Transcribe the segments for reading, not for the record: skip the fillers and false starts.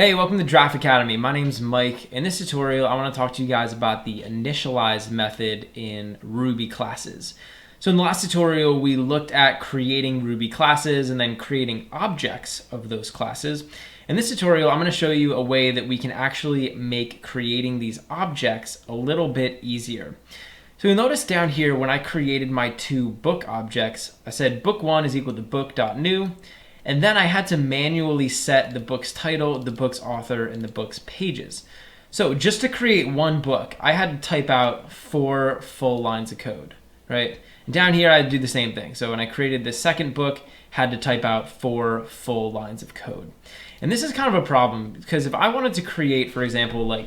Hey, welcome to Draft Academy. My name's Mike. In this tutorial, I want to talk to you guys about the Initialize method in Ruby classes. So in the last tutorial, we looked at creating Ruby classes and then creating objects of those classes. In this tutorial, I'm going to show you a way that we can actually make creating these objects a little bit easier. So you'll notice down here when I created my two book objects, I said book1 is equal to book.new. And then I had to manually set the book's title, the book's author, and the book's pages. So just to create one book, I had to type out 4 full lines of code, right? And down here, I had to do the same thing. So when I created the second book, had to type out 4 full lines of code. And this is kind of a problem because if I wanted to create, for example,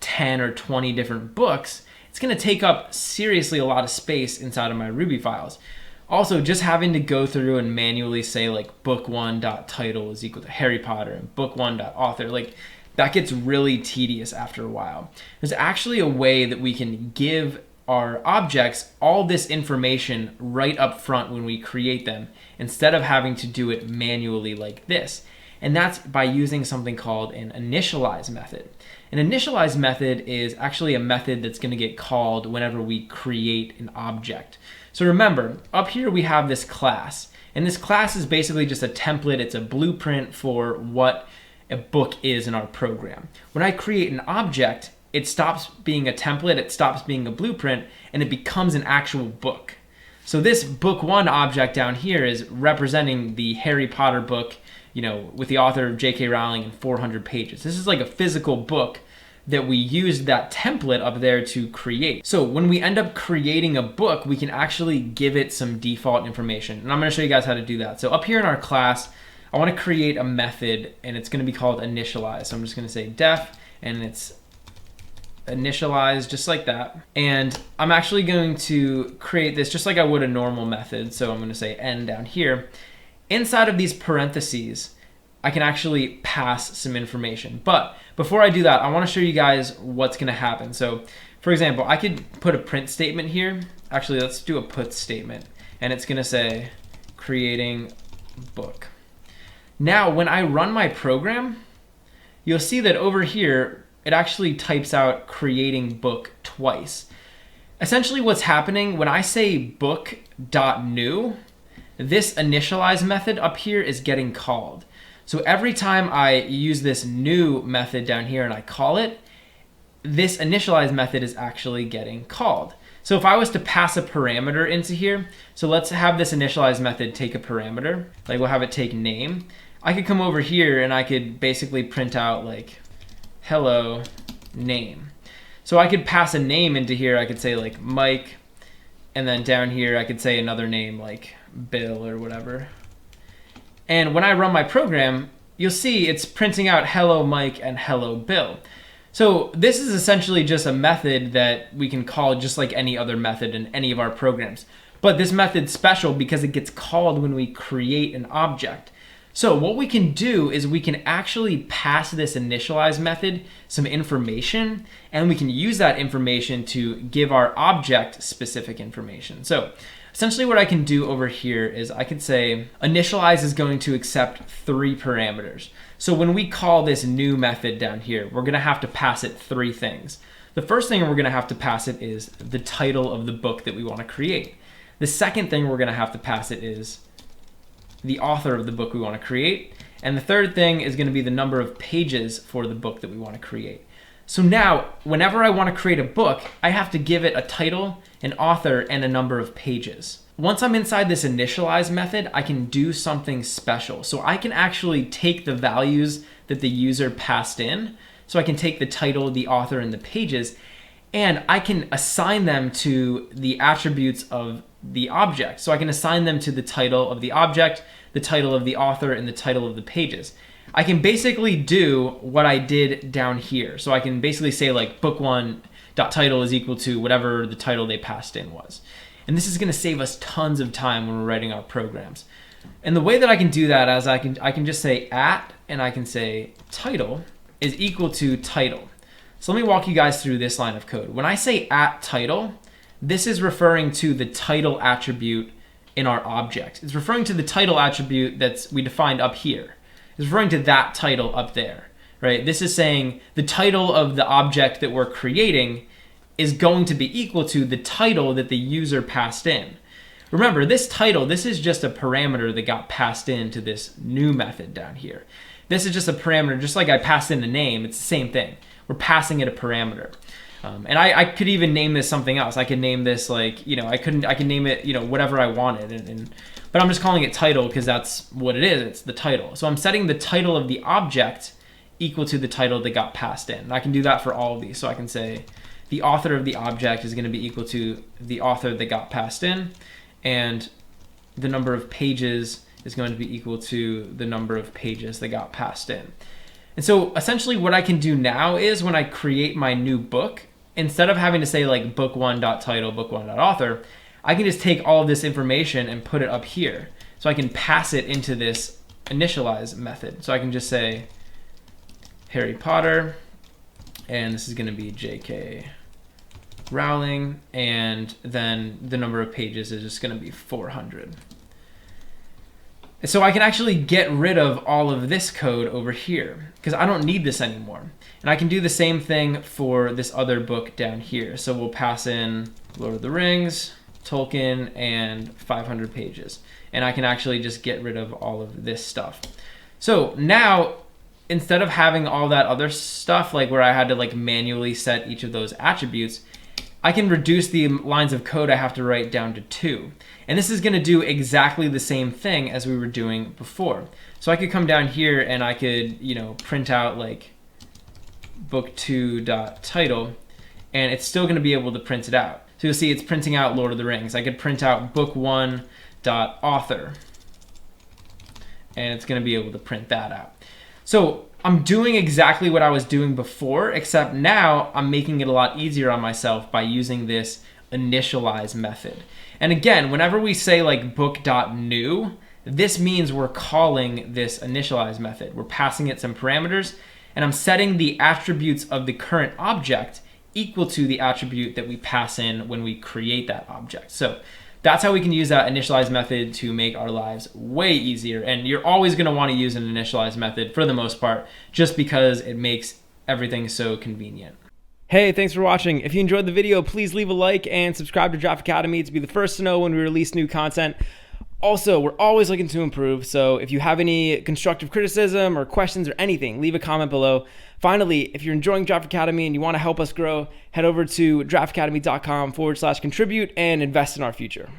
10 or 20 different books, it's going to take up seriously a lot of space inside of my Ruby files. Also, just having to go through and manually say book1.title is equal to Harry Potter and book1.author, that gets really tedious after a while. There's actually a way that we can give our objects all this information right up front when we create them instead of having to do it manually like this. And that's by using something called an Initialize method. An Initialize method is actually a method that's going to get called whenever we create an object. So remember, up here we have this class, and this class is basically just a template. It's a blueprint for what a book is in our program. When I create an object, it stops being a template, it stops being a blueprint, and it becomes an actual book. So this book1 object down here is representing the Harry Potter book, with the author of J.K. Rowling in 400 pages. This is like a physical book that we used that template up there to create. So when we end up creating a book, we can actually give it some default information. And I'm going to show you guys how to do that. So up here in our class, I want to create a method, and it's going to be called Initialize. So I'm just going to say def, and it's initialize just like that. And I'm actually going to create this just like I would a normal method. So I'm going to say n down here. Inside of these parentheses, I can actually pass some information. But before I do that, I want to show you guys what's going to happen. So for example, I could put a print statement here. Actually, let's do a put statement. And it's going to say creating book. Now, when I run my program, you'll see that over here, it actually types out creating book twice. Essentially what's happening when I say book.new, this initialize method up here is getting called. So every time I use this new method down here and I call it, this initialize method is actually getting called. So if I was to pass a parameter into here, so let's have this initialize method take a parameter, we'll have it take name. I could come over here and I could basically print out hello name. So I could pass a name into here. I could say Mike, and then down here I could say another name like Bill or whatever. And when I run my program, you'll see it's printing out hello Mike and hello Bill. So this is essentially just a method that we can call just like any other method in any of our programs. But this method's special because it gets called when we create an object. So what we can do is we can actually pass this initialize method some information, and we can use that information to give our object specific information. So essentially what I can do over here is I could say initialize is going to accept 3 parameters. So when we call this new method down here, we're going to have to pass it 3 things. The first thing we're going to have to pass it is the title of the book that we want to create. The second thing we're going to have to pass it is the author of the book we want to create. And the third thing is going to be the number of pages for the book that we want to create. So now, whenever I want to create a book, I have to give it a title, an author, and a number of pages. Once I'm inside this initialize method, I can do something special. So I can actually take the values that the user passed in. So I can take the title, the author, and the pages, and I can assign them to the attributes of the object. So I can assign them to the title of the object, the title of the author, and the title of the pages. I can basically do what I did down here. So I can basically say book1.title is equal to whatever the title they passed in was. And this is going to save us tons of time when we're writing our programs. And the way that I can do that is I can just say and I can say title is equal to title. So let me walk you guys through this line of code. When I say @title, this is referring to the title attribute in our object. It's referring to the title attribute we defined up here. is referring to that title up there, right? This is saying the title of the object that we're creating is going to be equal to the title that the user passed in. Remember, this title, this is just a parameter that got passed into this new method down here. This is just a parameter, just like I passed in the name, it's the same thing. We're passing it a parameter. And I could even name this something else. I could name this like, I can name it, whatever I wanted. But I'm just calling it title because that's what it is. It's the title. So I'm setting the title of the object equal to the title that got passed in. And I can do that for all of these. So I can say the author of the object is going to be equal to the author that got passed in. And the number of pages is going to be equal to the number of pages that got passed in. And so essentially what I can do now is when I create my new book, instead of having to say like book1.title, book1.author, I can just take all of this information and put it up here. So I can pass it into this initialize method. So I can just say Harry Potter, and this is going to be J.K. Rowling, and then the number of pages is just going to be 400. So I can actually get rid of all of this code over here because I don't need this anymore. And I can do the same thing for this other book down here. So we'll pass in Lord of the Rings, Tolkien, and 500 pages. And I can actually just get rid of all of this stuff. So now, instead of having all that other stuff, like where I had to like manually set each of those attributes, I can reduce the lines of code I have to write down to 2. And this is going to do exactly the same thing as we were doing before. So I could come down here and I could, print out like book2.title, and it's still going to be able to print it out. So you'll see it's printing out Lord of the Rings. I could print out book1.author, and it's going to be able to print that out. So I'm doing exactly what I was doing before, except now I'm making it a lot easier on myself by using this initialize method. And again, whenever we say like book.new, this means we're calling this initialize method. We're passing it some parameters, and I'm setting the attributes of the current object equal to the attribute that we pass in when we create that object. So that's how we can use that initialize method to make our lives way easier. And you're always going to want to use an initialize method for the most part, just because it makes everything so convenient. Hey, thanks for watching. If you enjoyed the video, please leave a like and subscribe to Draft Academy to be the first to know when we release new content. Also, we're always looking to improve, so if you have any constructive criticism or questions or anything, leave a comment below. Finally, if you're enjoying Draft Academy and you want to help us grow, head over to draftacademy.com/contribute and invest in our future.